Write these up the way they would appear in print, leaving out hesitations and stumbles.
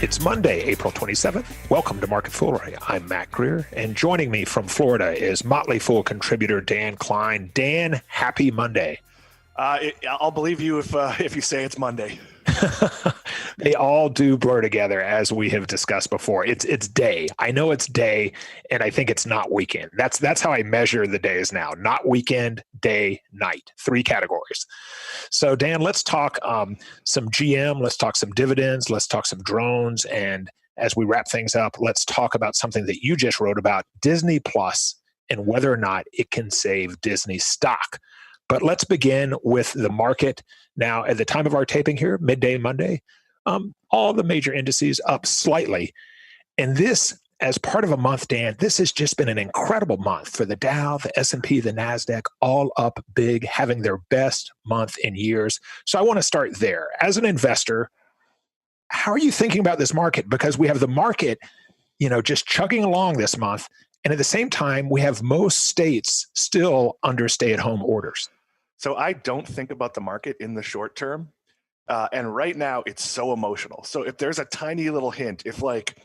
It's Monday, April 27th. Welcome to Market Foolery. I'm Matt Greer, and joining me from Florida is Motley Fool contributor Dan Klein. Dan, happy Monday. I'll believe you if you say it's Monday. They all do blur together, as we have discussed before. It's day. I know it's day, and I think it's not weekend. That's how I measure the days now. Not weekend, day, night. 3 categories. So, Dan, let's talk some GM. Let's talk some dividends. Let's talk some drones. And as we wrap things up, let's talk about something that you just wrote about, Disney Plus, and whether or not it can save Disney stock. But let's begin with the market. Now, at the time of our taping here, midday Monday, all the major indices up slightly. And this, as part of a month, Dan, this has just been an incredible month for the Dow, the S&P, the NASDAQ, all up big, having their best month in years. So I want to start there. As an investor, how are you thinking about this market? Because we have the market, just chugging along this month. And at the same time, we have most states still under stay-at-home orders. So I don't think about the market in the short term. And right now, it's so emotional. So if there's a tiny little hint, if like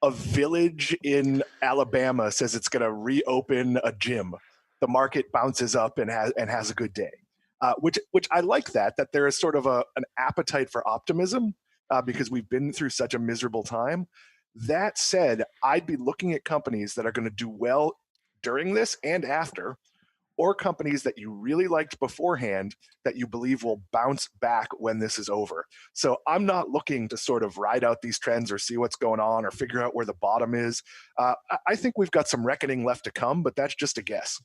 a village in Alabama says it's going to reopen a gym, the market bounces up and has a good day. Which I like that there is sort of an appetite for optimism because we've been through such a miserable time. That said, I'd be looking at companies that are going to do well during this and after, or companies that you really liked beforehand that you believe will bounce back when this is over. So I'm not looking to sort of ride out these trends or see what's going on or figure out where the bottom is. I think we've got some reckoning left to come, but that's just a guess.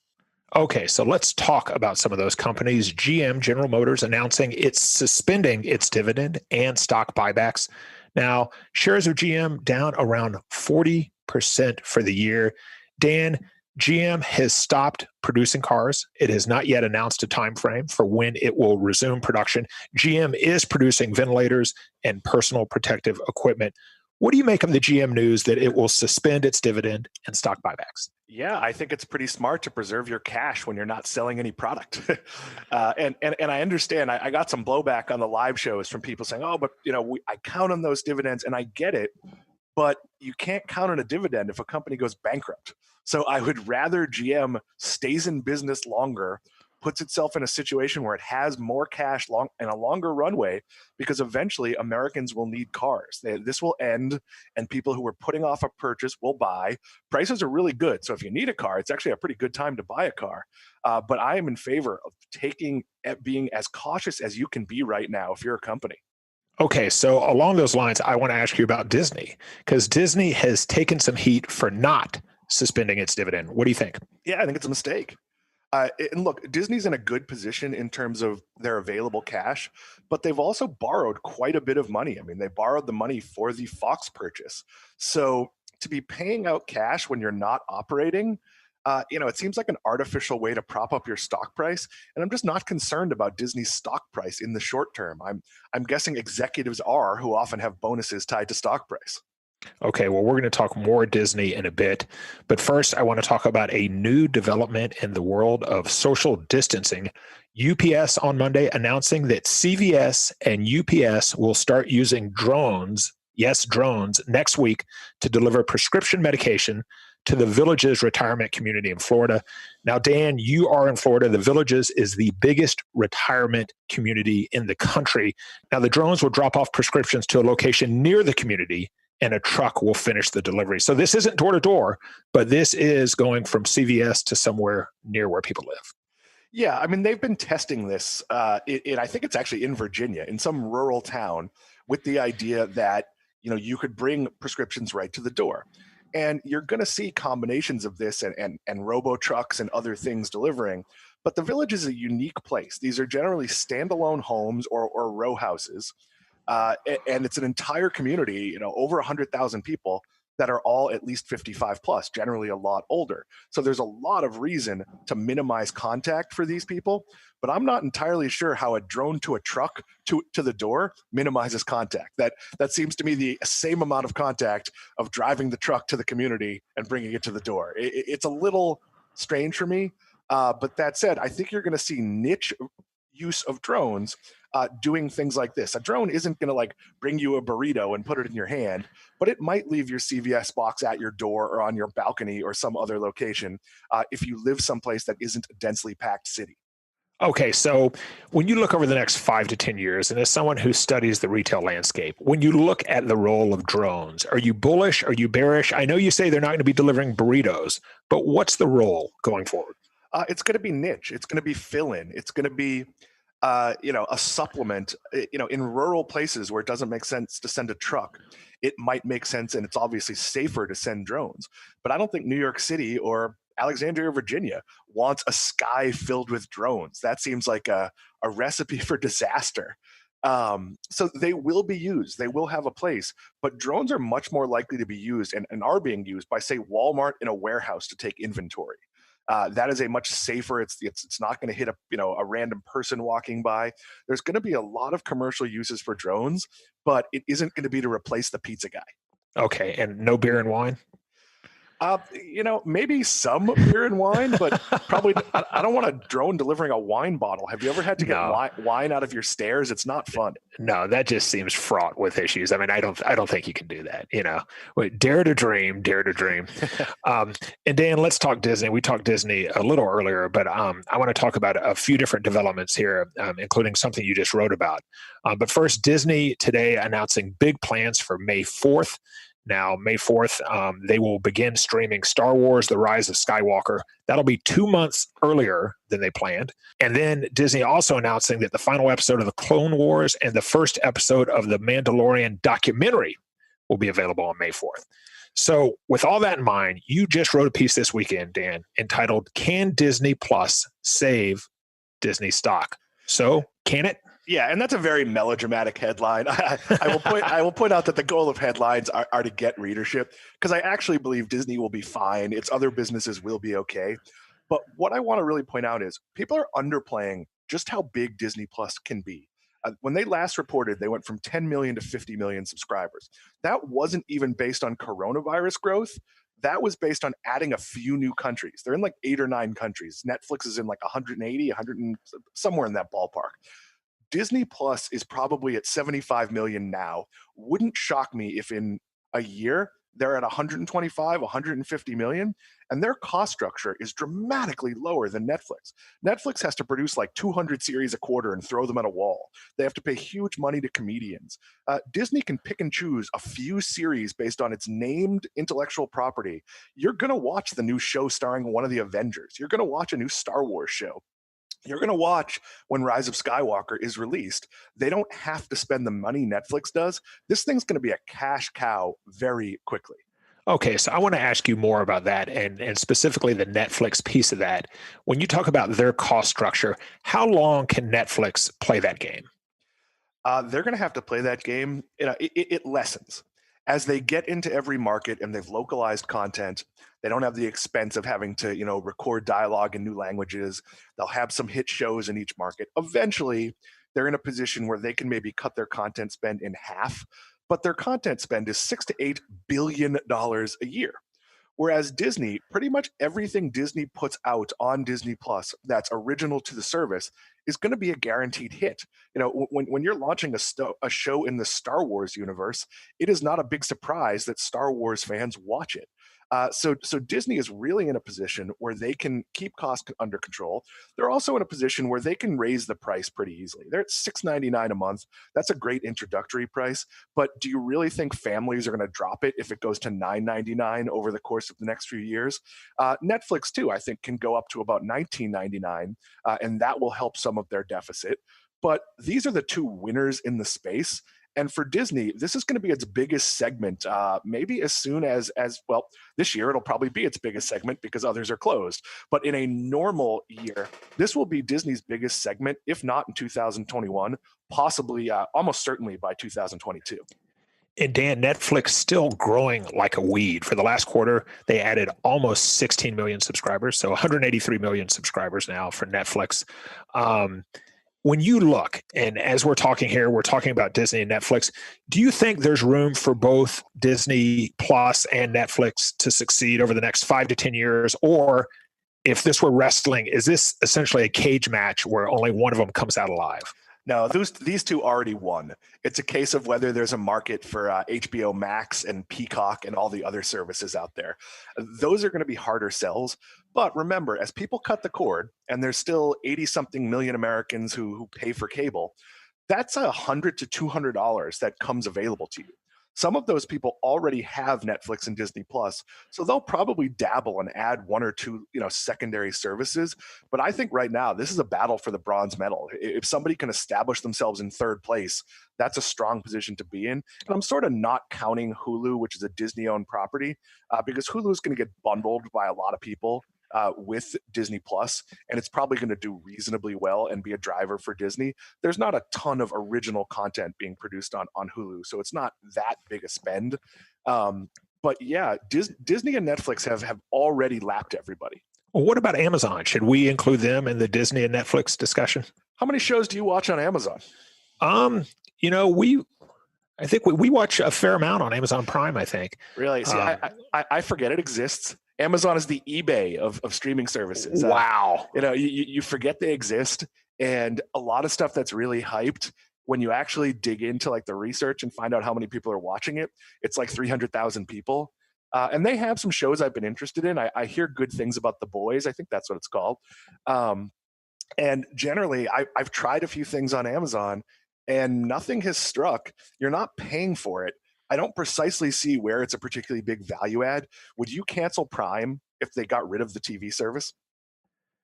Okay, so let's talk about some of those companies. GM, General Motors, announcing it's suspending its dividend and stock buybacks. Now, shares of GM down around 40% for the year. Dan, GM has stopped producing cars. It has not yet announced a time frame for when it will resume production. GM is producing ventilators and personal protective equipment. What do you make of the GM news that it will suspend its dividend and stock buybacks? Yeah, I think it's pretty smart to preserve your cash when you're not selling any product. And I understand. I got some blowback on the live shows from people saying, "Oh, but I count on those dividends," and I get it. But you can't count on a dividend if a company goes bankrupt. So I would rather GM stays in business longer, puts itself in a situation where it has more cash and a longer runway, because eventually Americans will need cars. This will end, and people who were putting off a purchase will buy. Prices are really good. So if you need a car, it's actually a pretty good time to buy a car. But I am in favor of being as cautious as you can be right now if you're a company. Okay, so along those lines, I want to ask you about Disney, because Disney has taken some heat for not suspending its dividend. What do you think? Yeah, I think it's a mistake. And look, Disney's in a good position in terms of their available cash, but they've also borrowed quite a bit of money. I mean, they borrowed the money for the Fox purchase. So to be paying out cash when you're not operating, it seems like an artificial way to prop up your stock price. And I'm just not concerned about Disney's stock price in the short term. I'm guessing executives are, who often have bonuses tied to stock price. Okay, well, we're going to talk more Disney in a bit. But first, I want to talk about a new development in the world of social distancing. UPS on Monday announcing that CVS and UPS will start using drones, yes, drones, next week to deliver prescription medication to the Villages retirement community in Florida. Now, Dan, you are in Florida. The Villages is the biggest retirement community in the country. Now, the drones will drop off prescriptions to a location near the community, and a truck will finish the delivery. So this isn't door to door, but this is going from CVS to somewhere near where people live. Yeah, I mean, they've been testing this. I think it's actually in Virginia, in some rural town, with the idea that you could bring prescriptions right to the door. And you're going to see combinations of this and robo trucks and other things delivering. But the Village is a unique place. These are generally standalone homes or row houses. And it's an entire community, over 100,000 people that are all at least 55 plus, generally a lot older. So there's a lot of reason to minimize contact for these people, but I'm not entirely sure how a drone to a truck to the door minimizes contact. That seems to me the same amount of contact of driving the truck to the community and bringing it to the door. It's a little strange for me, but that said, I think you're going to see niche use of drones doing things like this. A drone isn't going to like bring you a burrito and put it in your hand, but it might leave your CVS box at your door or on your balcony or some other location if you live someplace that isn't a densely packed city. Okay, so when you look over the next 5 to 10 years, and as someone who studies the retail landscape, when you look at the role of drones, are you bullish? Are you bearish? I know you say they're not going to be delivering burritos, but what's the role going forward? It's going to be niche. It's going to be fill in. It's going to be, a supplement. In rural places where it doesn't make sense to send a truck, it might make sense, and it's obviously safer to send drones. But I don't think New York City or Alexandria, Virginia wants a sky filled with drones. That seems like a recipe for disaster. So they will be used. They will have a place, but drones are much more likely to be used and are being used by, say, Walmart in a warehouse to take inventory. That is a much safer. It's not going to hit a random person walking by. There's going to be a lot of commercial uses for drones, but it isn't going to be to replace the pizza guy. Okay, and no beer and wine? Maybe some beer and wine, but probably I don't want a drone delivering a wine bottle. Have you ever had to get No. wine out of your stairs? It's not fun. No, that just seems fraught with issues. I mean, I don't think you can do that. Wait, dare to dream, dare to dream. And Dan, let's talk Disney. We talked Disney a little earlier, but I want to talk about a few different developments here, including something you just wrote about. But first, Disney today announcing big plans for May 4th. Now, May 4th, they will begin streaming Star Wars: The Rise of Skywalker. That'll be 2 months earlier than they planned. And then Disney also announcing that the final episode of The Clone Wars and the first episode of The Mandalorian documentary will be available on May 4th. So with all that in mind, you just wrote a piece this weekend, Dan, entitled, "Can Disney Plus Save Disney Stock?" So can it? Yeah, and that's a very melodramatic headline. I will point out that the goal of headlines are to get readership, because I actually believe Disney will be fine. Its other businesses will be okay. But what I want to really point out is people are underplaying just how big Disney Plus can be. When they last reported, they went from 10 million to 50 million subscribers. That wasn't even based on coronavirus growth. That was based on adding a few new countries. They're in like 8 or 9 countries. Netflix is in like 180, 100, somewhere in that ballpark. Disney Plus is probably at 75 million now. Wouldn't shock me if in a year they're at 125, 150 million, and their cost structure is dramatically lower than Netflix. Netflix has to produce like 200 series a quarter and throw them at a wall. They have to pay huge money to comedians. Disney can pick and choose a few series based on its named intellectual property. You're going to watch the new show starring one of the Avengers. You're going to watch a new Star Wars show. You're going to watch when Rise of Skywalker is released. They don't have to spend the money Netflix does. This thing's going to be a cash cow very quickly. Okay, so I want to ask you more about that and specifically the Netflix piece of that. When you talk about their cost structure, how long can Netflix play that game? They're going to have to play that game. It lessens as they get into every market and they've localized content. They don't have the expense of having to, record dialogue in new languages. They'll have some hit shows in each market. Eventually, they're in a position where they can maybe cut their content spend in half, but their content spend is $6 to $8 billion a year. Whereas Disney, pretty much everything Disney puts out on Disney Plus that's original to the service is going to be a guaranteed hit. When you're launching a show in the Star Wars universe, it is not a big surprise that Star Wars fans watch it. So Disney is really in a position where they can keep costs under control. They're also in a position where they can raise the price pretty easily. They're at $6.99 a month. That's a great introductory price. But do you really think families are going to drop it if it goes to $9.99 over the course of the next few years? Netflix too, I think, can go up to about $19.99, and that will help some of their deficit. But these are the two winners in the space. And for Disney, this is going to be its biggest segment, maybe as soon as well, this year it'll probably be its biggest segment because others are closed. But in a normal year, this will be Disney's biggest segment, if not in 2021, possibly, almost certainly by 2022. And Dan, Netflix still growing like a weed. For the last quarter, they added almost 16 million subscribers, so 183 million subscribers now for Netflix. When you look, and as we're talking here, we're talking about Disney and Netflix, do you think there's room for both Disney Plus and Netflix to succeed over the next 5 to 10 years? Or if this were wrestling, is this essentially a cage match where only one of them comes out alive? No, these two already won. It's a case of whether there's a market for HBO Max and Peacock and all the other services out there. Those are going to be harder sells. But remember, as people cut the cord, and there's still 80 something million Americans who pay for cable, that's $100 to $200 that comes available to you. Some of those people already have Netflix and Disney Plus, so they'll probably dabble and add one or two, secondary services. But I think right now this is a battle for the bronze medal. If somebody can establish themselves in third place, that's a strong position to be in. And I'm sort of not counting Hulu, which is a Disney-owned property, because Hulu is going to get bundled by a lot of people with Disney Plus, and it's probably going to do reasonably well and be a driver for Disney. There's not a ton of original content being produced on Hulu, so it's not that big a spend. But yeah, Disney and Netflix have already lapped everybody. Well, what about Amazon? Should we include them in the Disney and Netflix discussion? How many shows do you watch on Amazon? I think we watch a fair amount on Amazon Prime, I think. Really? See, I forget it exists. Amazon is the eBay of streaming services. Wow. You forget they exist, and a lot of stuff that's really hyped, when you actually dig into like the research and find out how many people are watching it, it's like 300,000 people. And they have some shows I've been interested in. I hear good things about The Boys. I think that's what it's called. And generally, I've tried a few things on Amazon, and nothing has struck. You're not paying for it. I don't precisely see where it's a particularly big value add. Would you cancel Prime if they got rid of the TV service?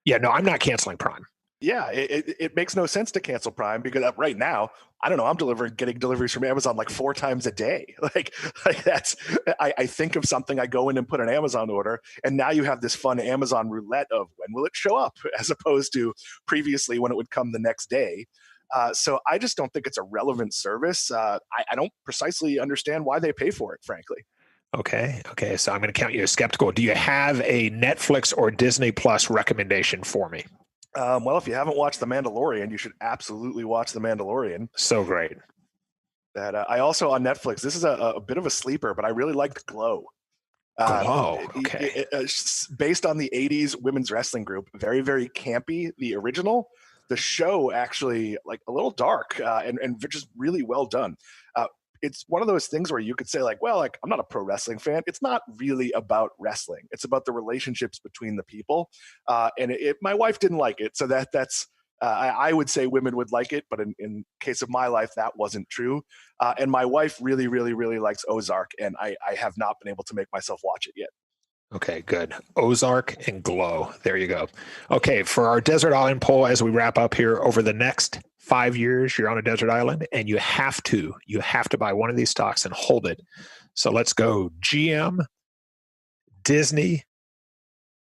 Yeah, no, I'm not canceling Prime. Yeah, it makes no sense to cancel Prime, because right now, I don't know, I'm getting deliveries from Amazon like 4 times a day. Like that's, I think of something, I go in and put an Amazon order, and now you have this fun Amazon roulette of when will it show up, as opposed to previously when it would come the next day. So I just don't think it's a relevant service. I don't precisely understand why they pay for it, frankly. Okay. So I'm going to count you as skeptical. Do you have a Netflix or Disney Plus recommendation for me? Well, if you haven't watched The Mandalorian, you should absolutely watch The Mandalorian. So great. That I also on Netflix. This is a bit of a sleeper, but I really liked Glow. Okay. Based on the 80s women's wrestling group, very, very campy, the original. The show actually like a little dark and just really well done. It's one of those things where you could say like, well, like I'm not a pro wrestling fan. It's not really about wrestling. It's about the relationships between the people. And my wife didn't like it. So that's I would say women would like it, but in case of my life, that wasn't true. And my wife really, really, really likes Ozark, and I have not been able to make myself watch it yet. Okay, good. Ozark and Glow. There you go. Okay, for our Desert Island poll, as we wrap up here, over the next 5 years, you're on a desert island, and you have to buy one of these stocks and hold it. So let's go GM, Disney,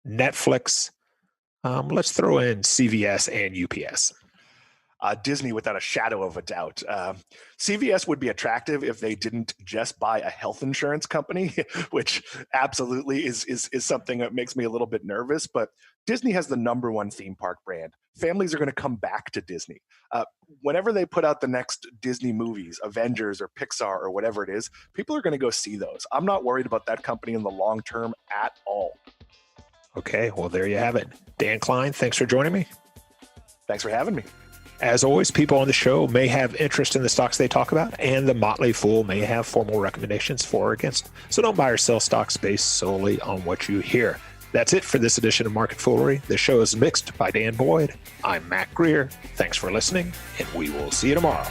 Netflix. Let's throw in CVS and UPS. Disney, without a shadow of a doubt. CVS would be attractive if they didn't just buy a health insurance company, which absolutely is something that makes me a little bit nervous. But Disney has the #1 theme park brand. Families are going to come back to Disney. Whenever they put out the next Disney movies, Avengers or Pixar or whatever it is, people are going to go see those. I'm not worried about that company in the long term at all. Okay, well, there you have it. Dan Klein, thanks for joining me. Thanks for having me. As always, people on the show may have interest in the stocks they talk about, and the Motley Fool may have formal recommendations for or against. So don't buy or sell stocks based solely on what you hear. That's it for this edition of Market Foolery. The show is mixed by Dan Boyd. I'm Matt Greer. Thanks for listening, and we will see you tomorrow.